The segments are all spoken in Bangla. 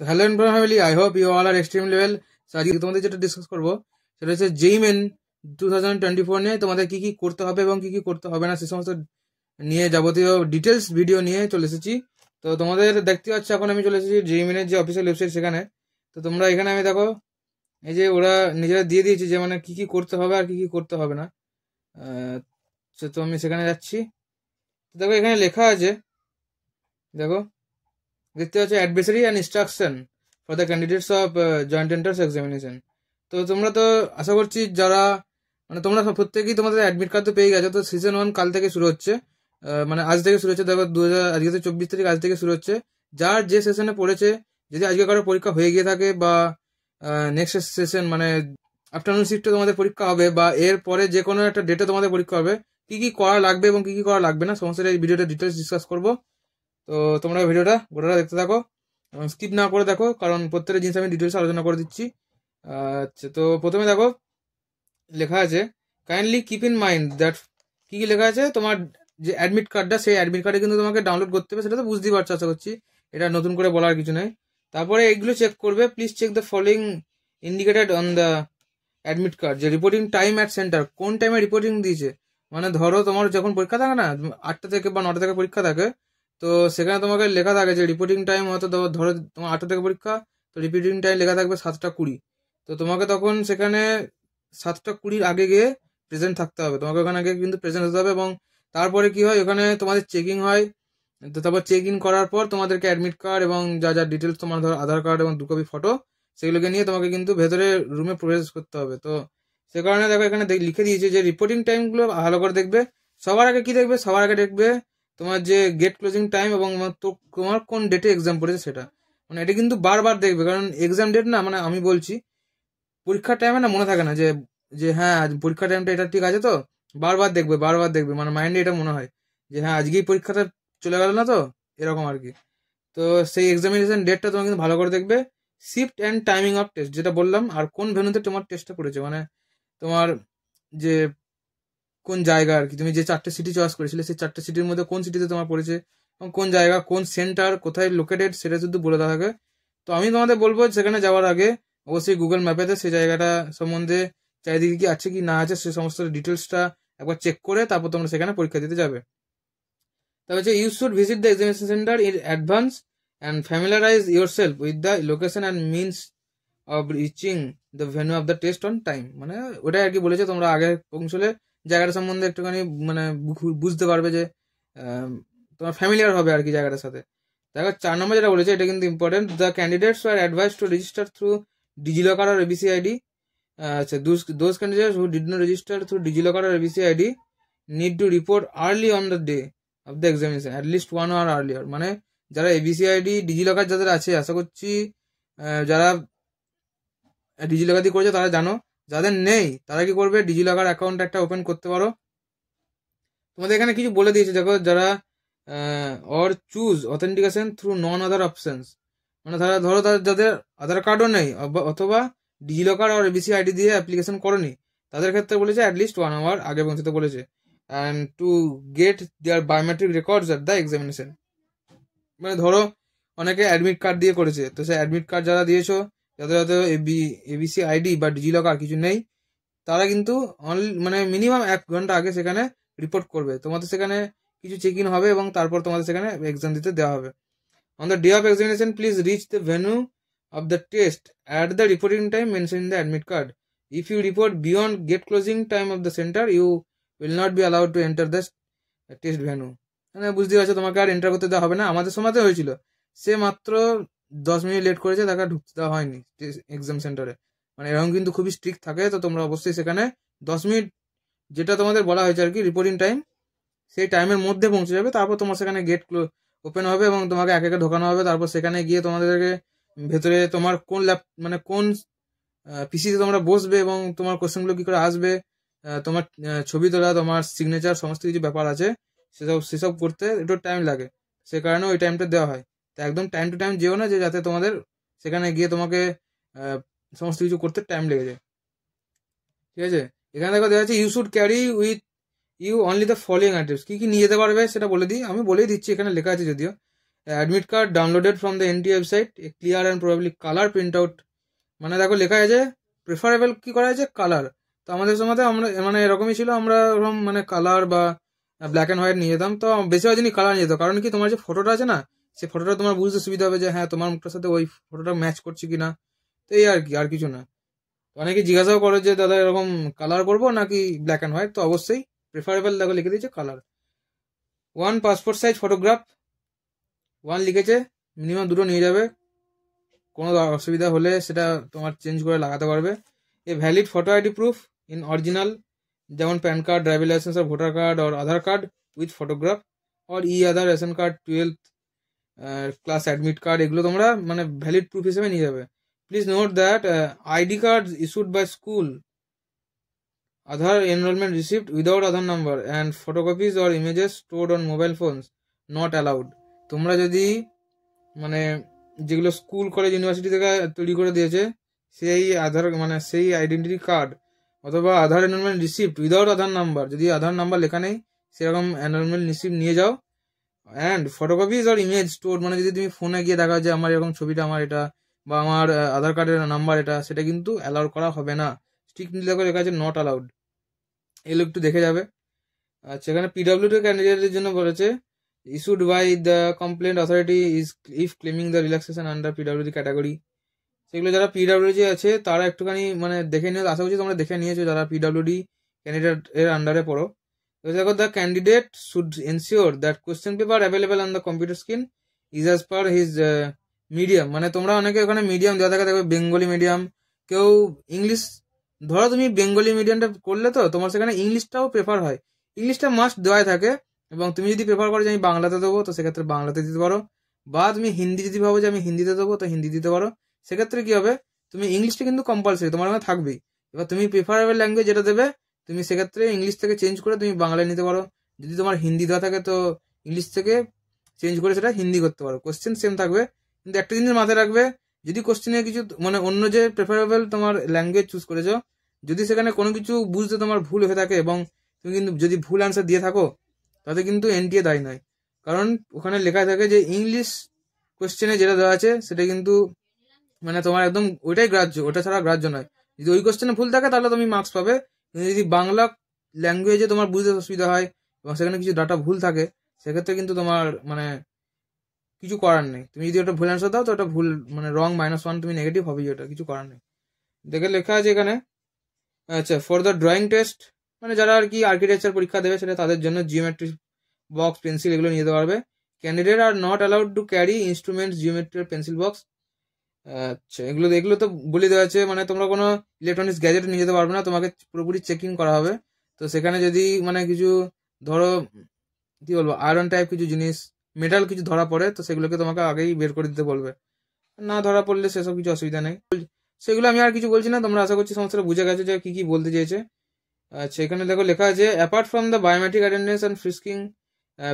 So hello and family, I hope you all are extremely well. So আজকে তোমাদের যেটা ডিসকাস করবো সেটা হচ্ছে জেই মেন 2024 নিয়ে তোমাদের কি কি করতে হবে এবং কি কি করতে হবে না সে সমস্ত নিয়ে যাবতীয় ডিটেলস ভিডিও নিয়ে চলে এসেছি। তো তোমাদের দেখতে পাচ্ছ এখন আমি চলে এসেছি জেই মেনের যে অফিসিয়াল ওয়েবসাইট সেখানে। তো তোমরা এখানে আমি দেখো এই যে ওরা নিজেরা দিয়ে দিয়েছে যে মানে কি কি করতে হবে আর কি কি করতে হবে না। তো আমি সেখানে যাচ্ছি। দেখো এখানে লেখা আছে, দেখো দেখতে পাচ্ছ advisory and instruction for the candidates of joint entrance examination. তো তোমরা তো আশা করছি যারা মানে তোমরা প্রত্যেকেই তোমাদের অ্যাডমিট কার্ড তো পেয়ে গেছো। তো সিজন 1 কাল থেকে শুরু হচ্ছে, মানে আজ থেকে শুরু হচ্ছে। দেখো আজকে তো 24 তারিখ, আজ থেকে শুরু হচ্ছে। যার যে সেশনে পড়েছে, যদি আজকে কারো পরীক্ষা হয়ে গিয়ে থাকে বা নেক্সট সেশন মানে আফটারনুন শিফটে তোমাদের পরীক্ষা হবে বা এর পরে যে কোনো একটা ডেটে তোমাদের পরীক্ষা হবে, কি কি করা লাগবে এবং কি কি করা লাগবে না সমস্ত এই ভিডিওটা ডিটেলস ডিসকাস করবো। তো তোমরা ভিডিওটা গোটাটা দেখতে থাকো, স্কিপ না করে দেখো, কারণ প্রত্যেকটা জিনিস আমি ডিটেলস আলোচনা করে দিচ্ছি। আচ্ছা, তো প্রথমে দেখো লেখা আছে kindly keep in mind that কি কি লেখা আছে। তোমার যে অ্যাডমিট কার্ডটা, সেই অ্যাডমিট কার্ডে কিন্তু তোমাকে ডাউনলোড করতে হবে, সেটা তো বুঝতেই পারছো আশা করছি, এটা নতুন করে বলার কিছু নেই। তারপরে এগুলো চেক করবে, please check the following indicated on the admit card. যে রিপোর্টিং টাইম অ্যাট সেন্টার, কোন টাইমে রিপোর্টিং দিয়েছে। মানে ধরো তোমার যখন পরীক্ষা থাকে না, 8টা থেকে বা 9টা থেকে পরীক্ষা থাকে, তো সেখানে তোমাকে লেখা থাকে যে রিপোর্টিং টাইম হয়তো ধরো তোমার 8টা থেকে পরীক্ষা, তো রিপোর্টিং টাইম লেখা থাকবে 7টা 20। তো তোমাকে তখন সেখানে 7টা 20 আগে গিয়ে প্রেজেন্ট থাকতে হবে, তোমাকে ওখানে আগে কিন্তু প্রেজেন্ট হতে হবে। এবং তারপরে কি হয়, ওখানে তোমাদের চেকিং হয়। তো তারপর চেক ইন করার পর তোমাদেরকে অ্যাডমিট কার্ড এবং যা যা ডিটেলস তোমার ধরো আধার কার্ড এবং 2 কপি ফটো, সেগুলোকে নিয়ে তোমাকে কিন্তু ভেতরে রুমে প্রবেশ করতে হবে। তো সে কারণে দেখো এখানে লিখে দিয়েছে যে রিপোর্টিং টাইমগুলো ভালো করে দেখবে। সবার আগে কি দেখবে, সবার আগে দেখবে তোমার যে গেট ক্লোজিং টাইম এবং তোমার কোন ডেটে এক্সাম পড়েছে সেটা। মানে এটা কিন্তু বারবার দেখবে, কারণ এক্সাম ডেট না, মানে আমি বলছি পরীক্ষার টাইমে না মনে থাকে না যে যে হ্যাঁ পরীক্ষার টাইমটা এটা ঠিক আছে। তো বারবার দেখবে, বারবার দেখবে, মানে মাইন্ডে এটা মনে হয় যে হ্যাঁ আজকেই পরীক্ষাটা চলে গেল না, তো এরকম আর কি। তো সেই এক্সামিনেশন ডেটটা তোমার কিন্তু ভালো করে দেখবে। Shift and timing of test যেটা বললাম, আর কোন ভেন্যুতে তোমার টেস্টটা পড়েছে, মানে তোমার যে কোন জায়গা আর কি, তুমি যে 4টে সিটি চয়েস করেছিলে সেই 4টে সিটির মধ্যে কোন সিটিতে তোমার পড়েছে এবং কোন জায়গা, কোন সেন্টার, কোথায় লোকেটেড, সেটা শুধু বলে দেওয়া থাকে। তো আমি তোমাদের বলবো সেখানে যাওয়ার আগে অবশ্যই গুগল ম্যাপেতে সেই জায়গাটা সম্বন্ধে চারিদিকে কি আছে কি না আছে সে সমস্ত ডিটেলসটা একবার চেক করে তারপর তোমরা সেখানে পরীক্ষা দিতে যাবে। তবে হচ্ছে you should visit the examination centre in advance and familiarise your self with the location and means of reaching the venue of the test on time. মানে ওটাই আর কি বলেছে, তোমরা আগে পৌঁছলে জায়গাটা সম্বন্ধে একটুখানি মানে বুঝতে পারবে যে তোমার ফ্যামিলিয়ার হবে আর কি জায়গাটার সাথে। দেখো 4 নম্বর যেটা বলেছে এটা কিন্তু important. The candidates are advise to register through DigiLocker or ABC ID. আচ্ছা, those candidates who did not register through DigiLocker or ABC ID need to report early on the day of the examination at least 1 hour earlier. মানে যারা এবিসি আইডি ডিজিলকার যাদের আছে, আশা করছি যারা ডিজিলকার দিয়ে করেছে তারা জানো, যাদের নেই তারা কি করবে, ডিজিলকার অ্যাকাউন্ট একটা ওপেন করতে পারো। তোমাদের এখানে কিছু বলে দিয়েছে দেখো, যারা or choose authentication through non other options, মানে তারা ধরো যাদের আধার কার্ডও নেই অথবা ডিজিলকার আর এবিসি আইডি দিয়ে অ্যাপ্লিকেশন করনি, তাদের ক্ষেত্রে বলেছে অ্যাটলিস্ট 1 hour আগে পৌঁছতে বলেছে। And to get their biometric records at the examination. মানে ধরো অনেকে অ্যাডমিট কার্ড দিয়ে করেছে, তো সেই অ্যাডমিট কার্ড যারা দিয়েছো, যাদের হয়তো এবিসি আইডি বা ডিজিলকার কিছু নেই, তারা কিন্তু মানে মিনিমাম 1 ঘন্টা আগে সেখানে রিপোর্ট করবে। তোমাদের সেখানে কিছু চেক ইন হবে এবং তারপর তোমাদের সেখানে এক্সাম দিতে দেওয়া হবে। On the day of examination please reach the venue of the test at the reporting time mention in the admit card. If you report beyond gate closing time of the centre you will not be allowed to enter the test venue. মানে বুঝতে পারছো, তোমাকে আর এন্টার করতে দেওয়া হবে না। আমাদের সময়তে হয়েছিল, সে মাত্র 10 মিনিট লেট করেছে, তাকে ঢুকতে দেওয়া হয়নি এক্সাম সেন্টারে। মানে এরকম কিন্তু খুবই স্ট্রিক্ট থাকে। তো তোমরা অবশ্যই সেখানে 10 মিনিট যেটা তোমাদের বলা হয়েছে আর কি রিপোর্টিং টাইম, সেই টাইমের মধ্যে পৌঁছে যাবে। তারপর তোমার সেখানে গেট ওপেন হবে এবং তোমাকে একে একে ঢোকানো হবে। তারপর সেখানে গিয়ে তোমাদেরকে ভেতরে তোমার কোন মানে কোন পিসিতে তোমরা বসবে এবং তোমার কোশ্চেনগুলো কি করে আসবে, তোমার ছবি তোলা, তোমার সিগনেচার, সমস্ত কিছু ব্যাপার আছে, সেসব করতে একটু টাইম লাগে। সে কারণে ওই টাইমটা দেওয়া হয়। তো একদম টাইম টু টাইম যেও না, যে যাতে তোমাদের সেখানে গিয়ে তোমাকে সমস্ত কিছু করতে টাইম লেগে যায়। ঠিক আছে, এখানে দেখো দেওয়া আছে you should carry with you only the following items. কি কি নিয়ে যেতে পারবে সেটা বলে দিই, আমি বলেই দিচ্ছি, এখানে লেখা আছে যদিও। Admit card downloaded from the NTA website, a clear and probably colour print out. মানে দেখো লেখা আছে প্রেফারেবল কি করা আছে কালার। তো আমাদের সময় আমরা মানে এরকমই ছিল, আমরা ওরকম মানে কালার বা ব্ল্যাক অ্যান্ড হোয়াইট নিয়ে যেতাম। তো বেশিরভাগ জিনিস কালার নিয়ে যেত, কারণ কি তোমার যে ফটোটা আছে না, সেই ফটোটা তোমার বুঝতে সুবিধা হবে যে হ্যাঁ তোমার মুখটার সাথে ওই ফটোটা ম্যাচ করছে কিনা। তো এই আর কি, আর কিছু না। অনেকে জিজ্ঞাসাও করে যে দাদা এরকম কালার করবো নাকি ব্ল্যাক অ্যান্ড হোয়াইট, তো অবশ্যই প্রেফারেবল দেখো লিখে দিয়েছে কালার। 1 পাসপোর্ট সাইজ ফটোগ্রাফ, 1 লিখেছে, মিনিমাম 2টো নিয়ে যাবে, কোনো অসুবিধা হলে সেটা তোমার চেঞ্জ করে লাগাতে পারবে। A valid photo ID proof in original, যেমন PAN card, driving licence or voter card or Aadhaar card with photograph, or Aadhaar, ration card, 12th class admit card, এগুলো তোমরা মানে ভ্যালিড প্রুফ হিসেবে নিয়ে যাবে। Please note that ID card issued by school, Aadhaar enrolment receipt without Aadhaar number and photocopies or images stored on mobile phones not allowed. তোমরা যদি মানে যেগুলো স্কুল কলেজ ইউনিভার্সিটি থেকে তৈরি করে দিয়েছে সেই আধার মানে সেই আইডেন্টিটি কার্ড অথবা আধার enrolment receipt without Aadhaar number, যদি আধার নাম্বার লেখা নেই সেরকম এনরোলমেন্ট রিসিপ্ট নিয়ে যাও। অ্যান্ড ফটোকপিজ আর ইমেজ স্টোর, মানে যদি তুমি ফোনে গিয়ে দেখা যে আমার এরকম ছবিটা আমার এটা বা আমার আধার কার্ডের নাম্বার এটা, সেটা কিন্তু অ্যালাউ করা হবে না। স্ট্রিক্টলি দেখো লেখা আছে নট অ্যালাউড, এগুলো একটু দেখে যাবে। আচ্ছা, এখানে পিডব্লিউডি ক্যান্ডিডেটের জন্য বলেছে issued by the complaint authority is if claiming the relaxation under PWD category। সেগুলো যারা পিডব্লিউডি আছে তারা একটুখানি মানে দেখে নিয়ে, আশা করছি তোমরা দেখে নিয়েছো যারা পিডব্লিউডি ক্যান্ডিডেট এর আন্ডারে পড়ো। দেখো the candidate should ensure that question paper available on the computer screen is as per his medium. মানে তোমরা অনেকে ওখানে মিডিয়াম দেওয়া থাকে, দেখবে বেঙ্গলি মিডিয়াম, কেউ ইংলিশ। ধরো তুমি বেঙ্গলি মিডিয়ামটা করলে তো তোমার সেখানে ইংলিশটাও প্রেফার হয়, ইংলিশটা মাস্ট দেওয়াই থাকে। এবং তুমি যদি প্রেফার করো যে আমি বাংলাতে দেবো তো সেক্ষেত্রে বাংলাতে দিতে পারো, বা তুমি হিন্দি যদি ভাবো যে আমি হিন্দিতে দেবো তো হিন্দি দিতে পারো। সেক্ষেত্রে কি হবে, তুমি ইংলিশটা কিন্তু কম্পালসারি তোমার মধ্যে থাকবেই। এবার তুমি প্রেফারেবল ল্যাঙ্গুয়েজ যেটা দেবে তুমি সেক্ষেত্রে ইংলিশ থেকে চেঞ্জ করে তুমি বাংলায় নিতে পারো। যদি তোমার হিন্দি দেওয়া থাকে তো ইংলিশ থেকে চেঞ্জ করে সেটা হিন্দি করতে পারো, কোশ্চেন সেম থাকবে। কিন্তু একটা জিনিস মাথায় রাখবে, যদি কোশ্চেনে কিছু মানে অন্য যে প্রেফারেবল তোমার ল্যাঙ্গুয়েজ চুজ করেছো, যদি সেখানে কোনো কিছু বুঝতে তোমার ভুল হয়ে থাকে এবং তুমি কিন্তু যদি ভুল অ্যান্সার দিয়ে থাকো তাতে কিন্তু এনটিএ দায়ী নয়। কারণ ওখানে লেখা থাকে যে ইংলিশ কোশ্চেনে যেটা দেওয়া আছে সেটা কিন্তু মানে তোমার একদম ওইটাই গ্রাহ্য, ওটা ছাড়া গ্রাহ্য নয়। যদি ওই কোশ্চেনে ভুল থাকে তাহলে তুমি মার্কস পাবে, কিন্তু যদি বাংলা ল্যাঙ্গুয়েজে তোমার বুঝতে অসুবিধা হয় এবং সেখানে কিছু ডাটা ভুল থাকে সেক্ষেত্রে কিন্তু তোমার মানে কিছু করার নেই। তুমি যদি ওটা ভুল অ্যান্সার দাও তো ওটা ভুল মানে রং -1 তুমি নেগেটিভ হবেই, ওটা কিছু করার নেই। দেখে লেখা আছে এখানে। আচ্ছা, ফর দ্য ড্রয়িং টেস্ট, মানে যারা আর কি আর্কিটেকচার পরীক্ষা দেবে সেটা তাদের জন্য জিওমেট্রি বক্স, পেন্সিল এগুলো নিয়ে যেতে পারবে। Candidate are not allowed to carry instruments, geometry, pencil box. আচ্ছা, এগুলো তো বলে দেওয়া আছে, মানে তোমরা কোনো ইলেকট্রনিক্স গ্যাজেট নিয়ে যেতে পারবে না, তোমাকে পুরোপুরি চেকিং করা হবে। তো সেখানে যদি মানে কিছু ধরো কি বলবো আয়রন টাইপ কিছু জিনিস, মেটাল কিছু ধরা পড়ে তো সেগুলোকে তোমাকে আগেই বের করে দিতে বলবে, না ধরা পড়লে সেসব কিছু অসুবিধা নেই। সেগুলো আমি আর কিছু বলছি না, তোমরা আশা করছি সমস্যাটা বুঝে গেছো যে কি কি বলতে চেয়েছে। আচ্ছা, এখানে দেখো লেখা আছে apart from the biometric attendance and frisking,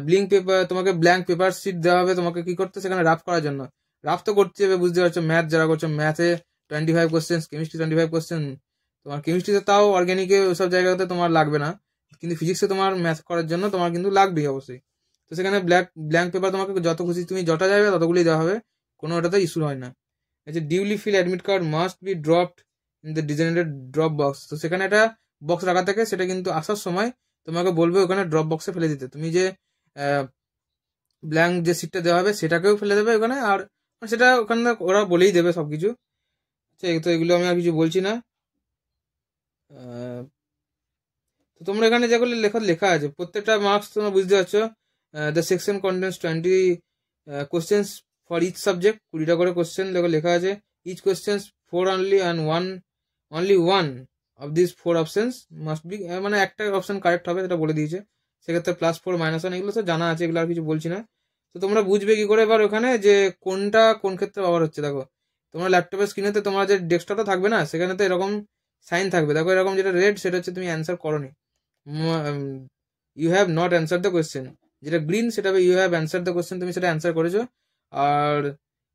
blink paper, তোমাকে ব্ল্যাঙ্ক পেপার শিট দেওয়া হবে তোমাকে কি করতে সেখানে রাফ করার জন্য। রাফ তো করতে হবে, বুঝতে পারছো, ম্যাথ যারা করছো ম্যাথে 25 কোশ্চেন, কেমিস্ট্রি 25 কোশ্চেন। তোমার কেমিস্ট্রিতে তাও অর্গ্যানিকে ওসব জায়গাতে তোমার লাগবে না, কিন্তু ফিজিক্সে তোমার ম্যাথ করার জন্য তোমার কিন্তু লাগবেই অবশ্যই। তো সেখানে ব্ল্যাঙ্ক পেপার তোমাকে যত খুশি তুমি যটা যাবে ততগুলি দেওয়া হবে, কোনো ওটাতে ইস্যু হয় না। আচ্ছা, duly fill admit card must be dropped in the designated drop box. তো সেখানে একটা বক্স রাখা থাকে, সেটা কিন্তু আসার সময় তোমাকে বলবে ওখানে ড্রপ বক্সে ফেলে দিতে। তুমি যে ব্ল্যাঙ্ক যে সিটটা দেওয়া হবে সেটাকেও ফেলে দেবে ওখানে, আর সেটা ওখানে ওরা বলেই দেবে সবকিছু। আচ্ছা, তো এগুলো আমি আর কিছু বলছি না। তো তোমরা এখানে যেগুলো লেখা আছে প্রত্যেকটা মার্কস তোমরা বুঝতে পারছো। The section contains 20 questions for each subject, 20টা করে কোশ্চেন দেখো লেখা আছে। Each questions 4 only and only one of these 4 options must be, মানে একটা অপশন কারেক্ট হবে সেটা বলে দিয়েছে। সেক্ষেত্রে +4 -1 এগুলো তো জানা আছে, এগুলো আর কিছু বলছি না। তো তোমরা বুঝবে কি করে এবার ওখানে যে কোনটা কোন ক্ষেত্রে ব্যবহার হচ্ছে। দেখো তোমার ল্যাপটপের স্ক্রিনেতে তোমার যে ডেস্কটপটা থাকবে না সেখানে তো এরকম সাইন থাকবে, দেখো এরকম যেটা রেড সেটা হচ্ছে তুমি অ্যান্সার করোনি, you have not answer the question. যেটা গ্রিন সেটা you have answer the question, তুমি সেটা অ্যান্সার করেছো। আর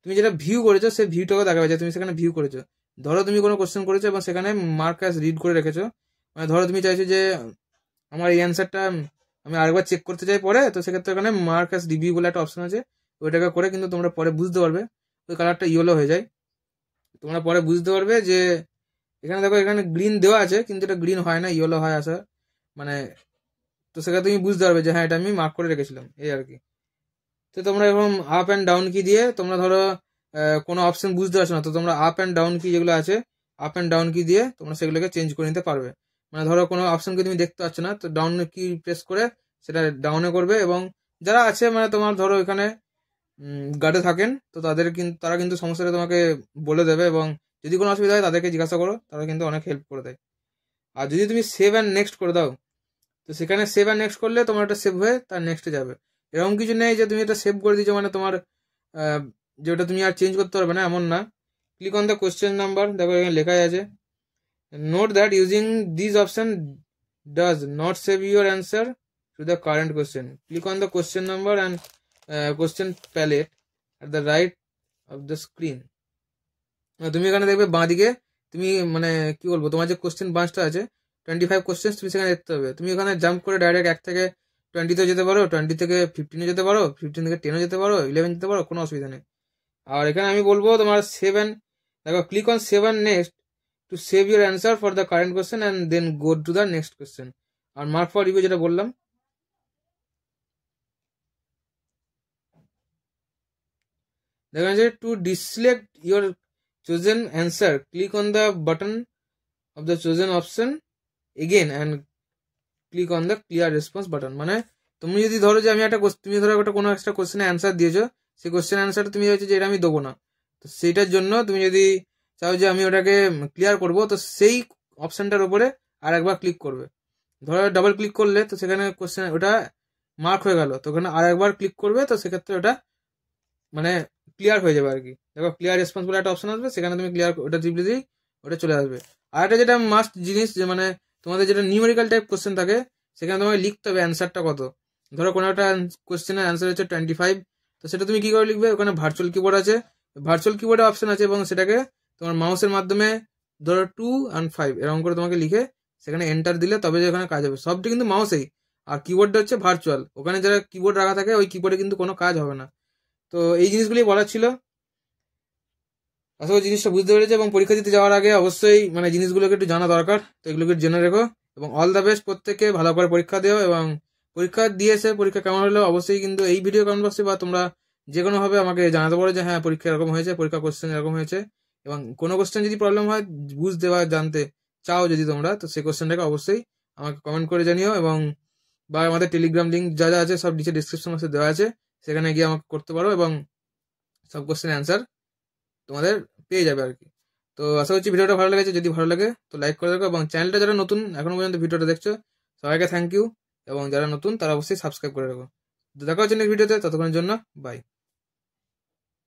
তুমি যেটা ভিউ করেছো সেই ভিউটাকে দেখাবে যে তুমি সেখানে ভিউ করেছো। ধরো তুমি কোনো কোশ্চেন করেছো এবং সেখানে মার্ক অ্যাজ রিড করে রেখেছো, মানে ধরো তুমি চাইছো যে আমার এই অ্যান্সারটা আমি আরেকবার চেক করতে চাই পরে, তো সেক্ষেত্রে ওখানে মার্ক অ্যাজ রিভিউ বলে একটা অপশন আছে, ওইটাকে করে কিন্তু তোমরা পরে বুঝতে পারবে ওই কালারটা ইয়েলো হয়ে যায়। তোমরা পরে বুঝতে পারবে যে এখানে দেখো এখানে গ্রিন দেওয়া আছে কিন্তু এটা গ্রিন হয় না, ইয়েলো হয় আসা মানে। তো সেখানে তুমি বুঝতে পারবে যে হ্যাঁ এটা আমি মার্ক করে রেখেছিলাম, এই আর কি। তো তোমরা এরকম আপ অ্যান্ড ডাউন কি দিয়ে তোমরা ধরো কোনো অপশন বুঝতে পারছো না, তো তোমরা আপ অ্যান্ড ডাউন কি যেগুলো আছে আপ অ্যান্ড ডাউন কি দিয়ে তোমরা সেগুলোকে চেঞ্জ করে নিতে পারবে। মানে ধরো কোনো অপশনকে তুমি দেখতে পাচ্ছ না, তো ডাউন কি প্রেস করে সেটা ডাউনে করবে। এবং যারা আছে মানে তোমার ধরো এখানে গার্ডে থাকেন, তো তারা কিন্তু সমস্যাটা তোমাকে বলে দেবে, এবং যদি কোনো অসুবিধা হয় তাদেরকে জিজ্ঞাসা করো, তারা কিন্তু অনেক হেল্প করে দেয়। আর যদি তুমি সেভ অ্যান্ড নেক্সট করে দাও, তো সেখানে সেভ অ্যান্ড নেক্সট করলে তোমার একটা সেভ হয়ে তার নেক্সটে যাবে। এরকম কিছু নেই যে তুমি এটা সেভ করে দিচ্ছ মানে তোমার যে ওটা তুমি আর চেঞ্জ করতে পারবে না, এমন না। Click on the question number, দেখো এখানে লেখাই আছে note that using this option does not save your answer to the current question. Click on the question number and question palette at the right of the screen. তুমি এখানে দেখবে বাঁদিকে তুমি মানে কি বলবো, তোমার যে কোশ্চেন বাঁচটা আছে 25 কোশ্চেন তুমি সেখানে দেখতে হবে। তুমি ওখানে জাম্প করে ডাইরেক্ট 1 থেকে 20-তে যেতে পারো, 20 থেকে 15-এ যেতে পারো, 15 থেকে 10-এ যেতে পারো, 11 যেতে পারো, কোনো অসুবিধা নেই। আর এখানে আমি বলবো তোমার 7, দেখো click on 7 next to save your answer for the current question and then go to the next question. আর মার্ক ফর রিভিউ যেটা বললাম, দেখো যে to deselect your chosen answer click on the button of the chosen option again and click on the clear response button। মানে তুমি যদি ধরো যে আমি তুমি ধরো একটা কোনো একটা কোশ্চেনের অ্যান্সার দিয়েছো, সেই কোশ্চেন অ্যান্সারটা তুমি হচ্ছে যে এটা আমি দেবো না, তো সেইটার জন্য তুমি যদি চাও যে আমি ওটাকে ক্লিয়ার করব, তো সেই অপশনটার উপরে আর একবার ক্লিক করবে। ধরো ডাবল ক্লিক করলে তো সেখানে কোশ্চেন ওটা মার্ক হয়ে গেল, তো ওখানে আর একবার ক্লিক করবে, তো সেক্ষেত্রে ওটা মানে ক্লিয়ার হয়ে যাবে আর কি। দেখো ক্লিয়ার রেসপন্স বলে একটা অপশন আসবে, সেখানে তুমি ক্লিয়ার ওটা টিপলে দিই ওটা চলে আসবে। আর একটা যেটা মাস্ট জিনিস যে মানে তোমাদের যেটা নিউমেরিক্যাল টাইপ কোশ্চেন থাকে, সেখানে তোমাকে লিখতে হবে অ্যান্সারটা কত। ধরো কোনো একটা কোশ্চেনের অ্যান্সার হচ্ছে 25, তো সেটা তুমি কি করে লিখবে, ওখানে ভার্চুয়াল কিবোর্ড আছে, ভার্চুয়াল কিবোর্ডে অপশন আছে, এবং সেটাকে তোমার মাউসের মাধ্যমে ধরো 2 and 5 এরকম করে তোমাকে লিখে সেখানে এন্টার দিলে তবে যে ওখানে কাজ হবে। সবটি কিন্তু মাউসেই, আর কিবোর্ডটা হচ্ছে ভার্চুয়াল, ওখানে যারা কিবোর্ড রাখা থাকে ওই কিবোর্ডে কিন্তু কোনো কাজ হবে না। তো এই জিনিসগুলি বলার ছিল, আসলে জিনিসটা বুঝতে পেরেছে। এবং পরীক্ষা দিতে যাওয়ার আগে অবশ্যই মানে জিনিসগুলোকে একটু জানা দরকার, তো এগুলোকে জেনে রেখো। এবং অল দ্য বেস্ট প্রত্যেককে, ভালো করে পরীক্ষা দিও। এবং পরীক্ষা দিয়েছে পরীক্ষা কেমন হলো অবশ্যই কিন্তু এই ভিডিও কমেন্ট বক্সে বা তোমরা যে কোনোভাবে আমাকে জানাতে পারো যে হ্যাঁ পরীক্ষা এরকম হয়েছে, পরীক্ষা কোশ্চেন এরকম হয়েছে। এবং কোনো কোশ্চেন যদি প্রবলেম হয় বুঝতে বা জানতে চাও যদি তোমরা, তো সেই কোশ্চেনটাকে অবশ্যই আমাকে কমেন্ট করে জানিও। এবং বা আমাদের টেলিগ্রাম লিঙ্ক যা যা আছে সব নিচে ডিসক্রিপশন বক্সে দেওয়া আছে, সেখানে গিয়ে আমাকে করতে পারো, এবং সব কোশ্চেন অ্যান্সার তোমাদের পেয়ে যাবে আর কি। তো আশা করছি ভিডিওটা ভালো লেগেছে, যদি ভালো লাগে তো লাইক করে রাখো, এবং চ্যানেলটা যারা নতুন এখনো পর্যন্ত ভিডিওটা দেখছো সবাইকে থ্যাংক ইউ, এবং যারা নতুন তারা অবশ্যই সাবস্ক্রাইব করে রাখো। তো দেখা হচ্ছে নেক্সট ভিডিওতে, ততক্ষণের জন্য বাই।